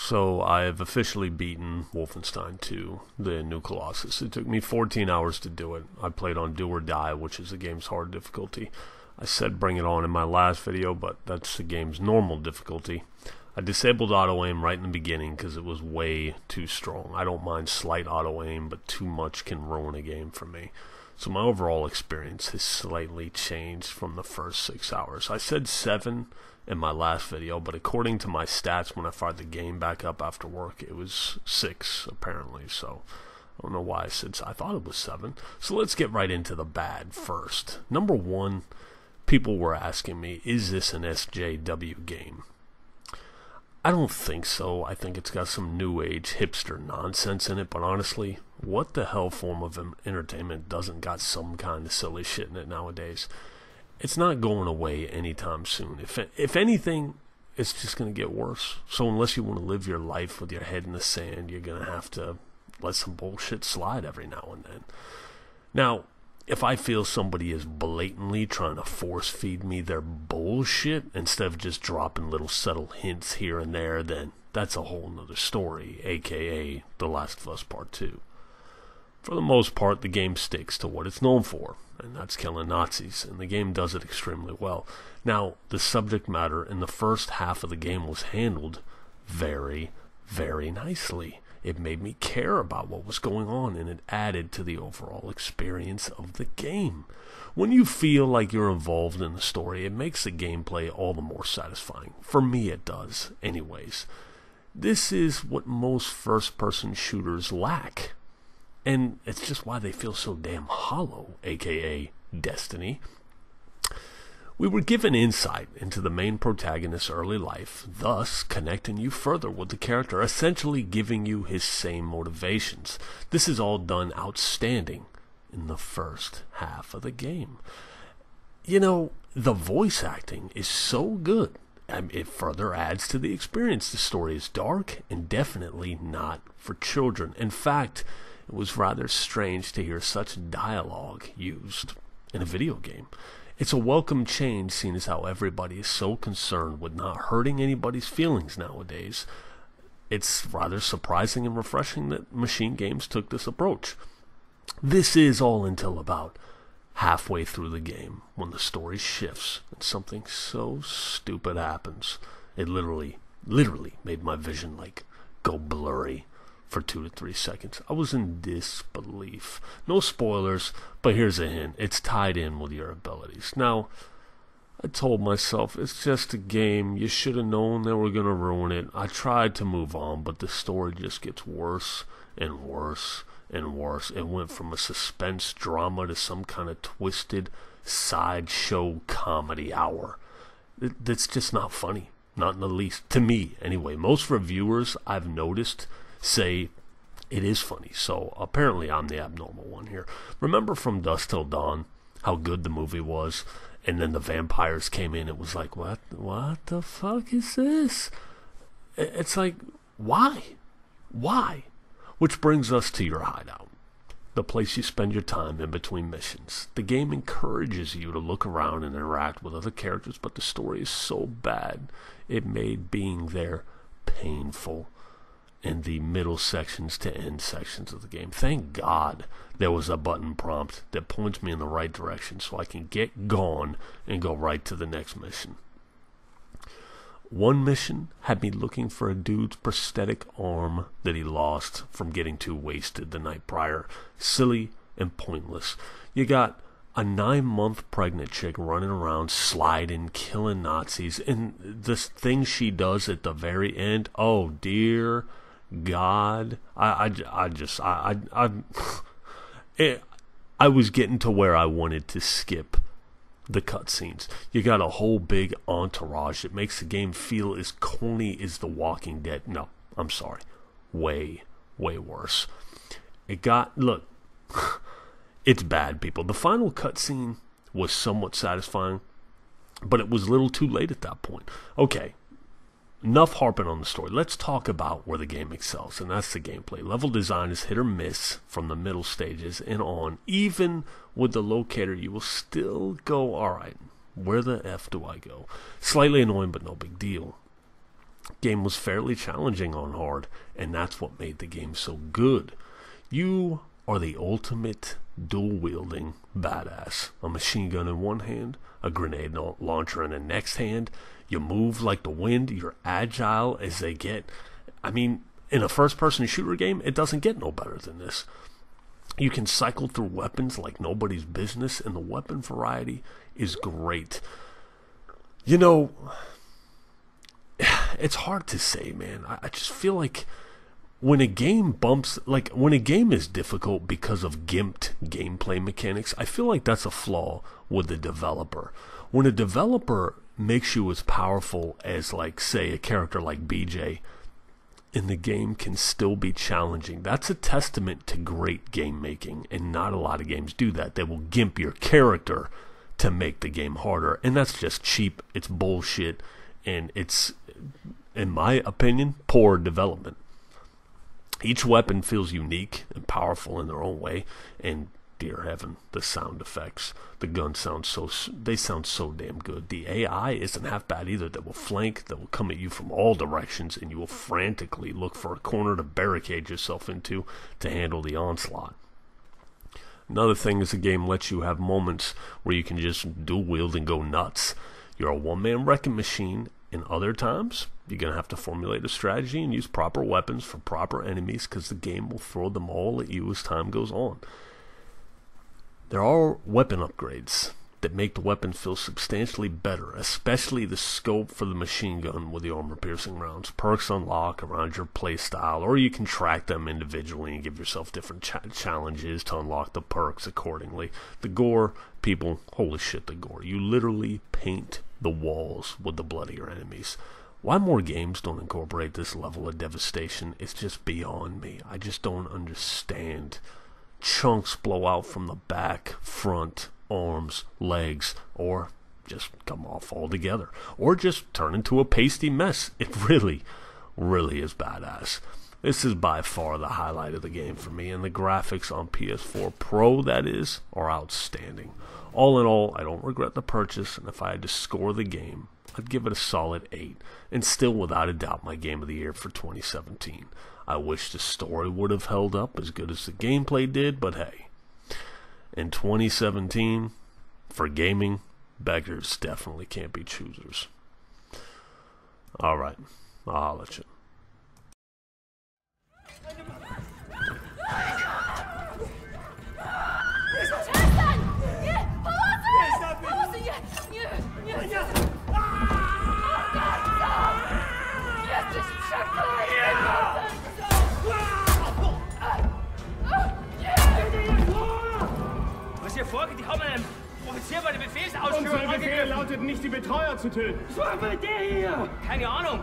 So I have officially beaten Wolfenstein II, the new Colossus. It took me 14 hours to do it. I played on Do or Die, which is the game's hard difficulty. I said bring it on in my last video, but that's the game's normal difficulty. I disabled auto aim right in the beginning because it was way too strong. I don't mind slight auto aim, but too much can ruin a game for me. So my overall experience has slightly changed from the first 6 hours. I said 7 in my last video, but according to my stats when I fired the game back up after work, it was 6 apparently. So I don't know why I thought it was 7. So let's get right into the bad first. Number 1, people were asking me, is this an SJW game? I don't think so. I think it's got some new age hipster nonsense in it, but honestly, what the hell form of entertainment doesn't got some kind of silly shit in it nowadays? It's not going away anytime soon. If anything, it's just going to get worse. So unless you want to live your life with your head in the sand, you're going to have to let some bullshit slide every now and then. Now, if I feel somebody is blatantly trying to force feed me their bullshit instead of just dropping little subtle hints here and there, then that's a whole nother story, aka The Last of Us Part 2. For the most part, the game sticks to what it's known for, and that's killing Nazis, and the game does it extremely well. Now, the subject matter in the first half of the game was handled very, very nicely. It made me care about what was going on, and it added to the overall experience of the game. When you feel like you're involved in the story, it makes the gameplay all the more satisfying. For me, it does, anyways. This is what most first-person shooters lack. And it's just why they feel so damn hollow, aka Destiny. We were given insight into the main protagonist's early life, thus connecting you further with the character, essentially giving you his same motivations. This is all done outstanding in the first half of the game. You know, the voice acting is so good. It further adds to the experience. The story is dark and definitely not for children. In fact, it was rather strange to hear such dialogue used in a video game. It's a welcome change, seeing as how everybody is so concerned with not hurting anybody's feelings nowadays. It's rather surprising and refreshing that machine games took this approach. This is all until about halfway through the game, when the story shifts and something so stupid happens. It literally made my vision go blurry for 2 to 3 seconds. I was in disbelief. No spoilers, but here's a hint. It's tied in with your abilities. Now, I told myself, it's just a game. You should have known they were going to ruin it. I tried to move on, but the story just gets worse and worse and worse. It went from a suspense drama to some kind of twisted sideshow comedy hour. That's just not funny. Not in the least. To me, anyway. Most reviewers I've noticed say it is funny, so apparently I'm the abnormal one here. Remember from Dusk Till Dawn how good the movie was, and then the vampires came in? It was like, what the fuck is this? It's like, why? Which brings us to your hideout, the place you spend your time in between missions. The game encourages you to look around and interact with other characters, but the story is so bad it made being there painful in the middle sections to end sections of the game. Thank God there was a button prompt that points me in the right direction so I can get gone and go right to the next mission. One mission had me looking for a dude's prosthetic arm that he lost from getting too wasted the night prior. Silly and pointless. You got a 9-month pregnant chick running around, sliding, killing Nazis, and this thing she does at the very end, oh dear God, I was getting to where I wanted to skip the cutscenes. You got a whole big entourage that makes the game feel as corny as The Walking Dead. No, I'm sorry, way worse. Look, it's bad, people. The final cutscene was somewhat satisfying, but it was a little too late at that point. Okay. Enough harping on the story. Let's talk about where the game excels, and that's the gameplay. Level design is hit or miss from the middle stages and on. Even with the locator, you will still go, alright, where the F do I go? Slightly annoying, but no big deal. Game was fairly challenging on hard, and that's what made the game so good. You are the ultimate dual-wielding badass. A machine gun in one hand, a grenade launcher in the next hand. You move like the wind. You're agile as they get. I mean, in a first-person shooter game, it doesn't get no better than this. You can cycle through weapons like nobody's business, and the weapon variety is great. You know, it's hard to say, man. I just feel like when a game when a game is difficult because of gimped gameplay mechanics, I feel like that's a flaw with the developer. When a developer makes you as powerful as, like, say, a character like BJ, and the game can still be challenging, that's a testament to great game making, and not a lot of games do that. They will gimp your character to make the game harder, and that's just cheap, it's bullshit, and it's, in my opinion, poor development. Each weapon feels unique and powerful in their own way, and dear heaven, the sound effects. The guns sound so damn good. The AI isn't half bad either. That will flank, that will come at you from all directions, and you will frantically look for a corner to barricade yourself into to handle the onslaught. Another thing is the game lets you have moments where you can just dual wield and go nuts. You're a one-man wrecking machine, and other times you're going to have to formulate a strategy and use proper weapons for proper enemies, because the game will throw them all at you as time goes on. There are weapon upgrades that make the weapon feel substantially better, especially the scope for the machine gun with the armor-piercing rounds. Perks unlock around your playstyle, or you can track them individually and give yourself different challenges to unlock the perks accordingly. The gore, people, holy shit, the gore. You literally paint the walls with the blood of your enemies. Why more games don't incorporate this level of devastation is just beyond me. I just don't understand. Chunks blow out from the back, front, arms, legs, or just come off altogether, or just turn into a pasty mess. It really, really is badass. This is by far the highlight of the game for me, and the graphics on PS4 Pro, that is, are outstanding. All in all, I don't regret the purchase, and if I had to score the game, I'd give it a solid 8, and still without a doubt my game of the year for 2017. I wish the story would have held up as good as the gameplay did, but hey, in 2017, for gaming, beggars definitely can't be choosers. Alright, I'll let you. Was hier vorgeht, die haben einem Offizier bei der Befehlsausführung Unser Befehl lautet nicht, die Betreuer zu töten. Was will der hier? Keine Ahnung.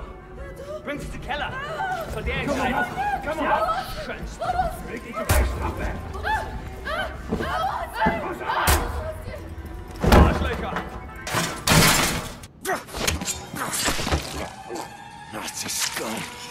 Bringt sie zum Keller. Soll der entscheiden. Komm mal. Scheiße. Wirklich Strafe. Arschlöcher. Nazi scum.